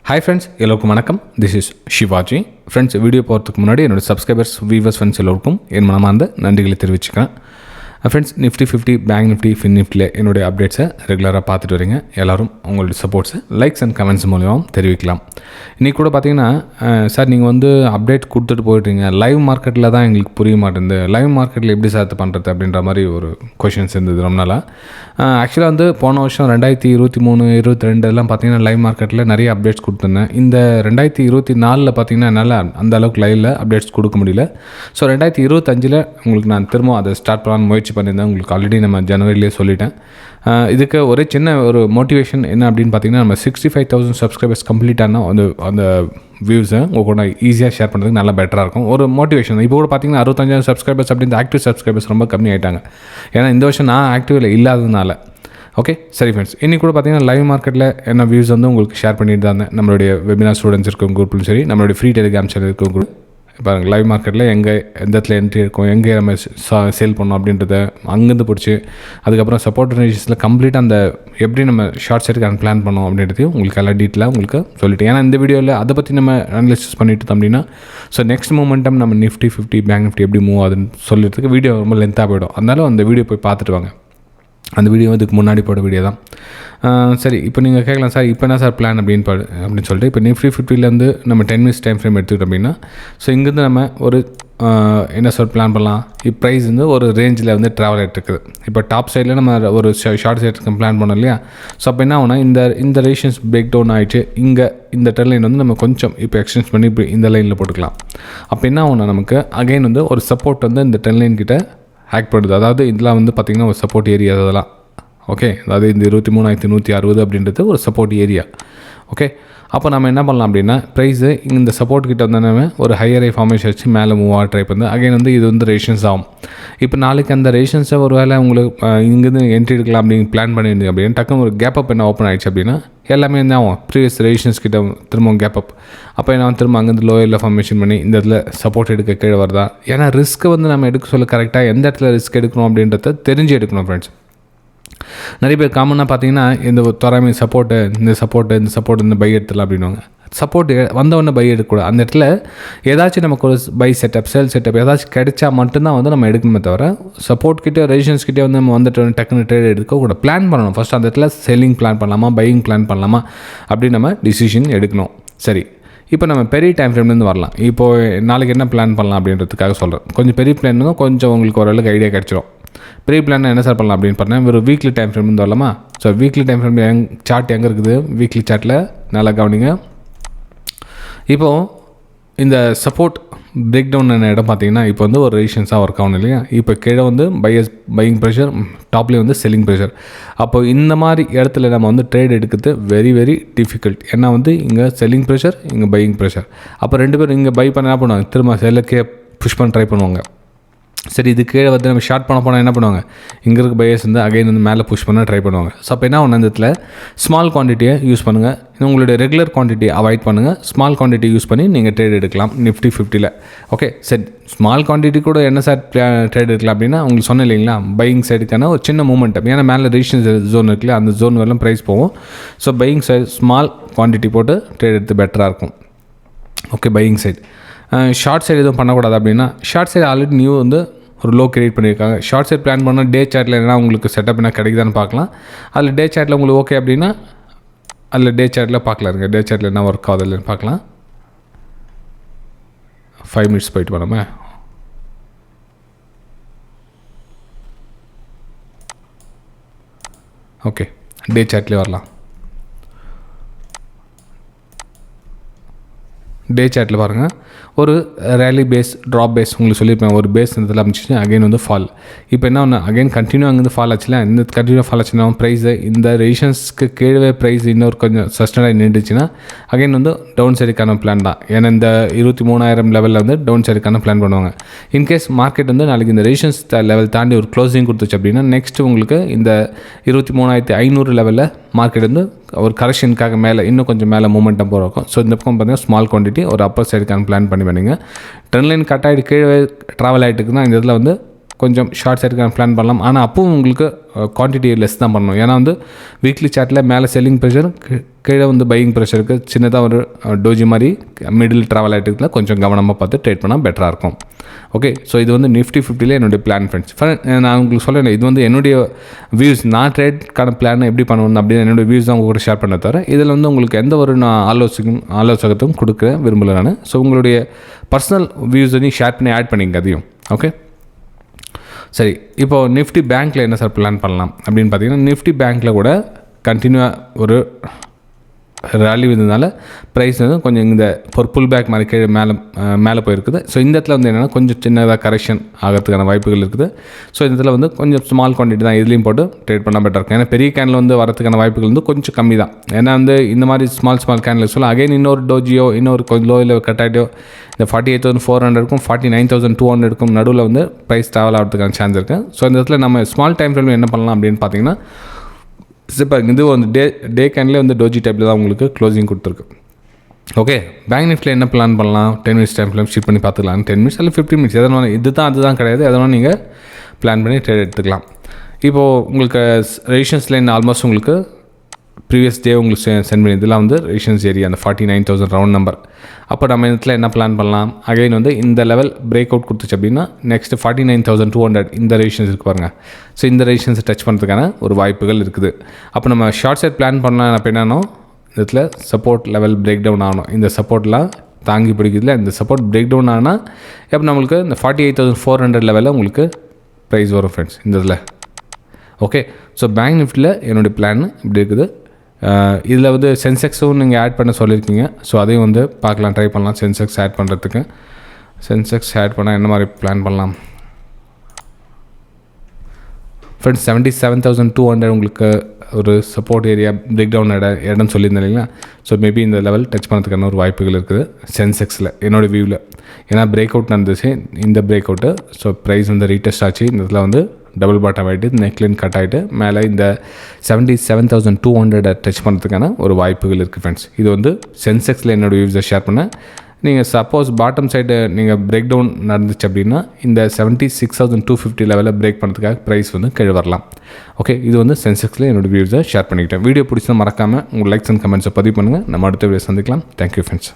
Hi friends, எல்லோருக்கும் வணக்கம். This is Shivaji. Friends, video போகிறதுக்கு முன்னாடி என்னோட சப்ஸ்கிரைபர்ஸ் வியூவர்ஸ் ஃப்ரெண்ட்ஸ் எல்லோருக்கும் என் மனமார்ந்த நன்றிகளை தெரிவிச்சுக்கிறேன். Friends, Nifty 50 bank Nifty fin நிஃப்டியில் என்னுடைய அப்டேட்ஸை ரெகுலராக பார்த்துட்டு வரீங்க. எல்லோரும் உங்களுடைய சப்போர்ட்ஸை லைக்ஸ் அண்ட் கமெண்ட்ஸ் மூலியமாக தெரிவிக்கலாம். இன்றைக்கி கூட பார்த்தீங்கன்னா சார் நீங்கள் அப்டேட் கொடுத்துட்டு போயிட்டீங்க, லைவ் மார்க்கெட்டில் தான் எங்களுக்கு புரிய மாட்டேங்குது, லைவ் மார்க்கெட்டில் எப்படி சார் பண்ணுறது அப்படின்ற மாதிரி ஒரு கொஷின்ஸ் இருந்தது ரொம்ப நாளாக. ஆக்சுவலாக போன வருஷம் 2023, 22 எல்லாம் பார்த்தீங்கன்னா லைவ் மார்க்கெட்டில் நிறைய அப்டேட்ஸ் கொடுத்துருந்தேன். இந்த 2024 பார்த்தீங்கன்னா என்னால் அந்த அளவுக்கு லைவில் அப்டேட்ஸ் கொடுக்க முடியல. ஸோ 2025 உங்களுக்கு நான் திரும்ப அதை ஸ்டார்ட் பண்ணலான்னு முயற்சி பண்ணியிருந்தேன். உங்களுக்கு ஆல்ரெடி நம்ம ஜனவரிலேயே சொல்லிட்டேன். இதுக்கு ஒரே சின்ன ஒரு மோட்டிவேஷன் என்ன அப்படின்னு பார்த்தீங்கன்னா, நம்ம 65,000 சப்ஸ்கிரைபர்ஸ் கம்ப்ளீட்டான அந்த வியூஸை உங்கள் கூட ஈஸியாக ஷேர் பண்ணுறதுக்கு நல்லா பெட்டராக இருக்கும். ஒரு மோட்டிவேஷன். இப்போ கூட பார்த்தீங்கன்னா 65,000 சப்ஸ்கிரைபர்ஸ் அப்படின்னு ஆக்டிவ் சப்ஸ்கிரைபர்ஸ் ரொம்ப கம்மி ஆகிட்டாங்க. ஏன்னா இந்த வருஷம் நான் ஆக்டிவில் இல்லாததுனால. ஓகே, சரி ஃப்ரெண்ட்ஸ், இன்றைக்கி கூட பார்த்தீங்கன்னா லைவ் மார்க்கெட்டில் என்ன வியூஸ் உங்களுக்கு ஷேர் பண்ணிட்டு தான் இருந்தேன். நம்மளுடைய வெபினார் ஸ்டூடெண்ட்ஸ் இருக்கும் குரூப்லையும் சரி, நம்மளுடைய ஃப்ரீ டெலிகிராம் சேனல் இருக்கும் குரூப். பாருங்கள், லைவ் மார்க்கெட்டில் எந்த இடத்துல என்ட்ரி இருக்கும், எங்கே நம்ம சேல் பண்ணோம் அப்படின்றத அங்கேருந்து பிடிச்சி, அதுக்கப்புறம் சப்போர்ட் ரேஞ்சிஸில் கம்ப்ளீட்டாக அந்த எப்படி நம்ம ஷார்ட் சைடுக்கு பிளான் பண்ணோம் அப்படின்றதையும் உங்களுக்கு எல்லாம் டீட்டெயிலாக உங்களுக்கு சொல்லிட்டேன். ஏன்னா இந்த வீடியோவில் அதை பற்றி நம்ம அனலைசிஸ் பண்ணிட்டு அப்படின்னா ஸோ நெக்ஸ்ட் மூமெண்டம் நம்ம நிஃப்டி 50 பேங்க் நிஃப்டி எப்படி மூவ் ஆகுதுன்னு சொல்லிறதுக்கு வீடியோ ரொம்ப லென்த்தாக போயிடும். அதனால அந்த வீடியோ போய் பார்த்துட்டு வாங்க. அந்த வீடியோ இதுக்கு முன்னாடி போட வீடியோ தான். சரி, இப்போ நீங்கள் கேட்கலாம், சார் இப்போ என்ன சார் பிளான் அப்படின்னு சொல்லிட்டு, இப்போ நிஃப்டி 50 நம்ம 10 மினிட்ஸ் டைம் ஃப்ரேம் எடுத்துக்கிட்டோம் அப்படின்னா, ஸோ இங்கேருந்து நம்ம ஒரு என்ன சார் பிளான் பண்ணலாம். இப்போ ப்ரைஸ் ஒரு ரேஞ்சில் ட்ராவல் ஆகிட்டு இருக்குது. இப்போ டாப் சைடில் நம்ம ஒரு ஷார்ட் சைடுக்கு பிளான் பண்ணோம் இல்லையா. ஸோ அப்போ என்ன ஆகுனா, இந்த ரேஷன்ஸ் பிரேக் டவுன் ஆகிடுச்சு. இங்கே இந்த டென் லைன் நம்ம கொஞ்சம் இப்போ எக்ஸ்டென்ஸ் பண்ணி இப்போ இந்த லைனில் போட்டுக்கலாம். அப்போ என்ன ஆகுனா, நமக்கு அகைன் ஒரு சப்போர்ட் இந்த 10 லைன் கிட்ட ஆக்ட் பண்ணுது. அதாவது இதெல்லாம் பார்த்திங்கன்னா ஒரு சப்போர்ட் ஏரியா. அதெல்லாம் ஓகே, அதாவது இந்த 23,160 அப்படின்றது ஒரு சப்போர்ட் ஏரியா. ஓகே, அப்போ நம்ம என்ன பண்ணலாம் அப்படின்னா, ப்ரைஸு இந்த சப்போர்ட் கிட்ட நம்ம ஒரு ஹையர் ஐ ஃபார்மேஷன் வச்சு மேலே மூவ் ஆக ட்ரை பண்ணுது. அகைன் இது ரேஷன்ஸ் ஆகும். இப்போ நாளைக்கு அந்த ரேஷன்ஸை ஒரு வேளை உங்களுக்கு இங்கேருந்து என்ட்ரி எடுக்கலாம் அப்படின்னு பிளான் பண்ணியிருந்தீங்க அப்படின்னா, டக்குன்னு ஒரு கேப் அப் என்ன ஓப்பன் ஆகிடுச்சு அப்படின்னா, எல்லாமே என்ன ஆகும், ப்ரீவியஸ் ரேஷன்ஸ் கிட்ட திரும்ப கேப் அப். அப்போ என்ன திரும்ப அங்கேருந்து லோயரில் ஃபார்மேஷன் பண்ணி இந்த இடத்துல சப்போர்ட் எடுக்க கீழே வருதா. ஏன்னா ரிஸ்க்கை நம்ம எடுக்க சொல்ல கரெக்டாக எந்த இடத்துல ரிஸ்க் எடுக்கணும் அப்படின்றத தெரிஞ்சு எடுக்கணும் ஃப்ரெண்ட்ஸ். நிறைய பேர் காமனாக பார்த்தீங்கன்னா, இந்த தோராமை இந்த சப்போர்ட் இந்த பை எடுத்துடலாம் அப்படின்வாங்க. சப்போர்ட் வந்தவொடனே பை எடுக்கக்கூடாது. அந்த இடத்துல ஏதாச்சும் நமக்கு ஒரு பை செட்டப் சேல் செட்டப் ஏதாச்சும் கிடைச்சா மட்டும்தான் நம்ம எடுக்கணுமே தவிர, சப்போர்ட் கிட்டே ரெசிஸ்டன்ஸ் கிட்டே நம்ம டக்குன்னு ட்ரேட் எடுக்கக்கூடாது. பிளான் பண்ணணும் ஃபஸ்ட். அந்த இடத்துல செல்லிங் பிளான் பண்ணலாமா, பையிங் பிளான் பண்ணலாமா அப்படின்னு நம்ம டிசிஷன் எடுக்கணும். சரி, இப்போ நம்ம பெரிய டைம் ஃப்ரேம்லேருந்து வரலாம். இப்போது நாளைக்கு என்ன பிளான் பண்ணலாம் அப்படின்றதுக்காக சொல்கிறேன். கொஞ்சம் பெரிய பிளான் கொஞ்சம் உங்களுக்கு ஓரளவுக்கு ஐடியா கிடச்சிடும். பெரிய பிளான் என்ன சார் பண்ணலாம் அப்படின்னு பார்த்தீங்கன்னா, ஒரு வீக்லி டைம் ஃப்ரேம் வரலாமா. So weekly time frame chart எங்கே இருக்குது, வீக்லி சார்ட்டில் நல்லா கவனிங்க. இப்போது இந்த சப்போர்ட் பிரேக் டவுன் என்ன இடம் பார்த்தீங்கன்னா, இப்போ ஒரு ரெசிஸ்டன்ஸாக ஒர்க் ஆகணும் இல்லையா. இப்போ கீழே பையிங் ப்ரெஷர், டாப்லேயே செல்லிங் ப்ரெஷர். அப்போ இந்த மாதிரி இடத்துல நம்ம ட்ரேட் எடுக்கிறது வெரி வெரி டிஃபிகல்ட். ஏன்னா இங்கே செல்லிங் ப்ரெஷர், இங்கே பையிங் ப்ரெஷர். அப்போ ரெண்டு பேரும் இங்கே பை பண்ண என்ன பண்ணுவாங்க, திரும்ப செல்லுக்கே புஷ் பண்ண ட்ரை பண்ணுவாங்க. சரி, இது கீழே நம்ம ஷார்ட் பண்ண போனால் என்ன பண்ணுவாங்க, இங்கே இருக்க பையர்ஸ் அகைன் மேலே புஷ் பண்ண ட்ரை பண்ணுவாங்க. ஸோ அப்போ என்ன ஒன்று, அந்த இடத்துல ஸ்மால் குவான்டிட்டியை யூஸ் பண்ணுங்கள். உங்களுடைய ரெகுலர் குவான்டிட்டியை அவாய்ட் பண்ணுங்கள். ஸ்மால் குவான்டிட்டி யூஸ் பண்ணி நீங்கள் ட்ரேட் எடுக்கலாம் நிஃப்டி 50. ஓகே, சரி, ஸ்மால் குவான்டிட்டி கூட என்ன சார் ட்ரேட் எடுக்கலாம் அப்படின்னா, உங்களுக்கு சொன்னேன் இல்லைங்களா, பையிங் சைடுக்கான ஒரு சின்ன மூமெண்டம். ஏன்னா மேலே ரெசிஸ்டன்ஸ் ஜோன் இருக்குல்ல, அந்த ஜோன் வரலாம் ப்ரைஸ் போகும். So buying side small quantity போட்டு ட்ரேட் எடுத்து பெட்டராக இருக்கும். Okay, buying side. Short side எதுவும் பண்ணக்கூடாது அப்படின்னா, ஷார்ட் சைடு ஆல்ரெடி நியூ ஒரு லோ கிரியேட் பண்ணியிருக்காங்க. ஷார்ட் சைட் பிளான் பண்ணால் டே சார்ட்டில் என்ன உங்களுக்கு செட்டப் என்ன கிடைக்குதான்னு பார்க்கலாம். அதில் டே சார்ட்டில் உங்களுக்கு ஓகே அப்படின்னா அதில் டே சார்ட்டில் பார்க்கலாம். இருங்க, டே சார்ட்டில் என்ன ஒர்க் ஆகுது இல்லைன்னு பார்க்கலாம். 5 மினிட்ஸ் போயிட்டு பண்ணாமல். ஓகே, டே சார்ட்லேயே வரலாம். டே சார்ட்டில் பாருங்கள், ஒரு ரேலி பேஸ், ட்ராப் பேஸ் உங்களுக்கு சொல்லியிருப்பேன். ஒரு பேஸ் இடத்துல அமைச்சிச்சு அகைன் ஃபால். இப்போ என்ன ஒன்று, அகைன் கண்டினியூ அங்கேருந்து ஃபால் ஆச்சுல. இந்த கண்டினியூ ஃபால் ஆச்சுன்னா ப்ரைஸு இந்த ரெசிஸ்டன்ஸ்க்கு கீழே ப்ரைஸ் இன்னொரு கொஞ்சம் சஸ்டனாக நின்றுச்சுன்னா அகைன் டவுன் சைடுக்கான பிளான் தான். ஏன்னா இந்த 23,000 லெவலில் டவுன் சைடுக்கான பிளான் பண்ணுவாங்க. இன்கேஸ் மார்க்கெட் நாளைக்கு இந்த ரெசிஸ்டன்ஸ் லெவல் தாண்டி ஒரு க்ளோசிங் கொடுத்துச்சு அப்படின்னா, நெக்ஸ்ட் உங்களுக்கு இந்த 23,500 லெவலில் மார்க்கெட் ஒரு கரெக்ஷனுக்காக மேலே இன்னும் கொஞ்சம் மேலே மூமெண்டம் போகிறோம். ஸோ இந்த பக்கம் பார்த்தீங்கன்னா ஸ்மால் குவான்டிட்டி ஒரு அப்பர் சைடுக்கான பிளான் பண்ணி பண்ணிங்க. ட்ரெண்ட் லைன் கட் ஆகிட்டு கீழே ட்ராவல் ஆகிட்டு இருக்குன்னா, இந்த இதில் கொஞ்சம் ஷார்ட் சைடுக்கான பிளான் பண்ணலாம். ஆனால் அப்பவும் உங்களுக்கு குவான்டிட்டி லெஸ் தான் பண்ணணும். ஏன்னா வந்து வீக்லி சார்ட்டில் மேலே செல்லிங் ப்ரெஷர், கீழே வந்து பையிங் ப்ரெஷருக்கு சின்னதாக ஒரு டோஜி மாதிரி மிடில் ட்ராவல் ஆகிட்டு கொஞ்சம் கவனமாக பார்த்து ட்ரேட் பண்ணால் பெட்டராக இருக்கும். ஓகே, ஸோ இது வந்து நிஃப்டி 50ல என்னுடைய பிளான் ஃப்ரெண்ட்ஸ். நான் உங்களுக்கு சொல்ல இது வந்து என்னுடைய வியூஸ், நான் ட்ரேட்கான பிளான் எப்படி பண்ணுவேன் அப்படின்னு என்னுடைய வியூஸ் தான் உங்க கூட ஷேர் பண்ண தவிர இதில் வந்து உங்களுக்கு எந்த ஒரு நான் ஆலோசகத்தையும் கொடுக்க விரும்பலை நான். ஸோ உங்களுடைய பர்சனல் வியூஸ் நீ ஷேர் பண்ணி ஆட் பண்ணிங்க அதையும். ஓகே, சரி. இப்போது நிஃப்டி பேங்க்கில் என்ன சார் பிளான் பண்ணலாம் அப்படின்னு பார்த்தீங்கன்னா, நிஃப்டி பேங்க்கில் கூட கண்டினியூவாக ஒரு ரேலி வந்ததுனால ப்ரைஸ் வந்து கொஞ்சம் இந்த ஒரு புல் பேக் மாதிரி கீழே மேலே போயிருக்குது. ஸோ இந்த இடத்துல வந்து என்னென்னா கொஞ்சம் சின்னதாக கரெக்ஷன் ஆகிறதுக்கான வாய்ப்புகள் இருக்குது. ஸோ இந்த இடத்துல வந்து கொஞ்சம் ஸ்மால் குவான்டிட்டி தான் இதுலேயும் போட்டு ட்ரேட் பண்ணால் பெட்டர் இருக்கும். ஏன்னா பெரிய கேனில் வந்து வரதுக்கான வாய்ப்புகள் வந்து கொஞ்சம் கம்மி தான். ஏன்னா வந்து இந்த மாதிரி ஸ்மால் கேனில் சொல்ல அகைன் இன்னொரு டோஜியோ இன்னொரு கொஞ்சம் லோவில் கட் ஆகிட்டோ இந்த 48,400க்கும் 49,200க்கும் நடுவில் வந்து ப்ரைஸ் ட்ராவல் ஆகிறதுக்கான சான்ஸ் இருக்குது. ஸோ இந்த இடத்துல நம்ம ஸ்மால் டைம் ஃப்ரேமில் என்ன பண்ணலாம் அப்படின்னு பார்த்தீங்கன்னா, இப்போ இது வந்து டே கேன்லேயே வந்து டோஜி டைப்பில் தான் உங்களுக்கு க்ளோசிங் கொடுத்துருக்கு. ஓகே, பேங்க் நிஃப்டியில் என்ன பிளான் பண்ணலாம்? 10 மினிட்ஸ் டைம் ஃப்ரேம் ஷிஃப்ட் பண்ணி பார்த்துக்கலாம். 10 மினிட்ஸ் இல்லை 15 மினிட்ஸ் எதனால அதுதான் கிடையாது. எதனால நீங்கள் பிளான் பண்ணி ட்ரேட் எடுத்துக்கலாம். இப்போது உங்களுக்கு ரெசிஸ்டன்ஸ் லைன் ஆல்மோஸ்ட் உங்களுக்கு ப்ரீவியஸ் டே உங்களுக்கு சென்ட் பண்ணி இதெல்லாம் வந்து ரெசிஸ்டன்ஸ் ஏரியா அந்த 49,000 ரவுண்ட் நம்பர். அப்போ நம்ம இடத்துல என்ன பிளான் பண்ணலாம்? அகைன் வந்து இந்த லெவல் பிரேக் அவுட் கொடுத்துச்சு அப்படின்னா நெக்ஸ்ட் 49,200 இந்த ரெசிஸ்டன்ஸ் இருக்கு பாருங்கள். ஸோ இந்த ரெசிஸ்டன்ஸை டச் பண்ணுறதுக்கான ஒரு வாய்ப்புகள் இருக்குது. அப்போ நம்ம ஷார்ட் சைட் பிளான் பண்ணலாம். அப்போ என்னன்னா இதில் சப்போர்ட் லெவல் பிரேக் டவுன் ஆகணும். இந்த சப்போர்ட்லாம் தாங்கி பிடிக்கிறதுல இந்த சப்போர்ட் பிரேக் டவுன் ஆனால் எப்போ நம்மளுக்கு இந்த 48,400 லெவலில் உங்களுக்கு ப்ரைஸ் வரும் ஃப்ரெண்ட்ஸ் இந்த இதில். ஓகே, ஸோ பேங்க் நிஃப்டியில் என்னுடைய பிளான் இப்படி இருக்குது. இதில் வந்து சென்செக்ஸும் நீங்கள் ஆட் பண்ண சொல்லியிருக்கீங்க. ஸோ அதையும் வந்து பார்க்கலாம், ட்ரை பண்ணலாம். சென்செக்ஸ் ஆட் பண்ணுறதுக்கு சென்செக்ஸ் ஆட் பண்ணால் என்ன மாதிரி பிளான் பண்ணலாம் ஃப்ரெண்ட்ஸ்? 77,200 உங்களுக்கு ஒரு சப்போர்ட் ஏரியா பிரேக் டவுன் இடம் சொல்லியிருந்தேன் இல்லைங்களா? ஸோ மேபி இந்த லெவல் டச் பண்ணுறதுக்கான ஒரு வாய்ப்புகள் இருக்குது சென்செக்ஸில் என்னோடய வியூவில். ஏன்னா பிரேக் அவுட் நடந்துச்சு இந்த பிரேக் அவுட்டு. ஸோ ப்ரைஸ் வந்து ரீடெஸ்ட் ஆச்சு. இந்த இதில் வந்து டபுள் பாட்டம் ஆகிட்டு நெக்லைன் கட் ஆகிட்டு மேலே இந்த 77,200 டச் பண்ணுறதுக்கான ஒரு வாய்ப்புகள் இருக்குது ஃப்ரெண்ட்ஸ். இது வந்து சென்செக்ஸில் என்னோடய வியூஸை ஷேர் பண்ணேன். நீங்கள் சப்போஸ் பாட்டம் சைடு நீங்கள் பிரேக் டவுன் நடந்துச்சு அப்படின்னா இந்த 76,250 லெவலில் பிரேக் பண்ணுறதுக்காக ப்ரைஸ் வந்து கீழே வரலாம். ஓகே, இது வந்து சென்செக்ஸில் என்னோடய வியூஸை ஷேர் பண்ணிக்கிட்டேன். வீடியோ பிடிச்சா மறக்காமல் உங்கள் லைக்ஸ் அண்ட் கமெண்ட்ஸை பதிவு பண்ணுங்கள். நம்ம அடுத்த வீடியோ சந்திக்கலாம். Thank you friends.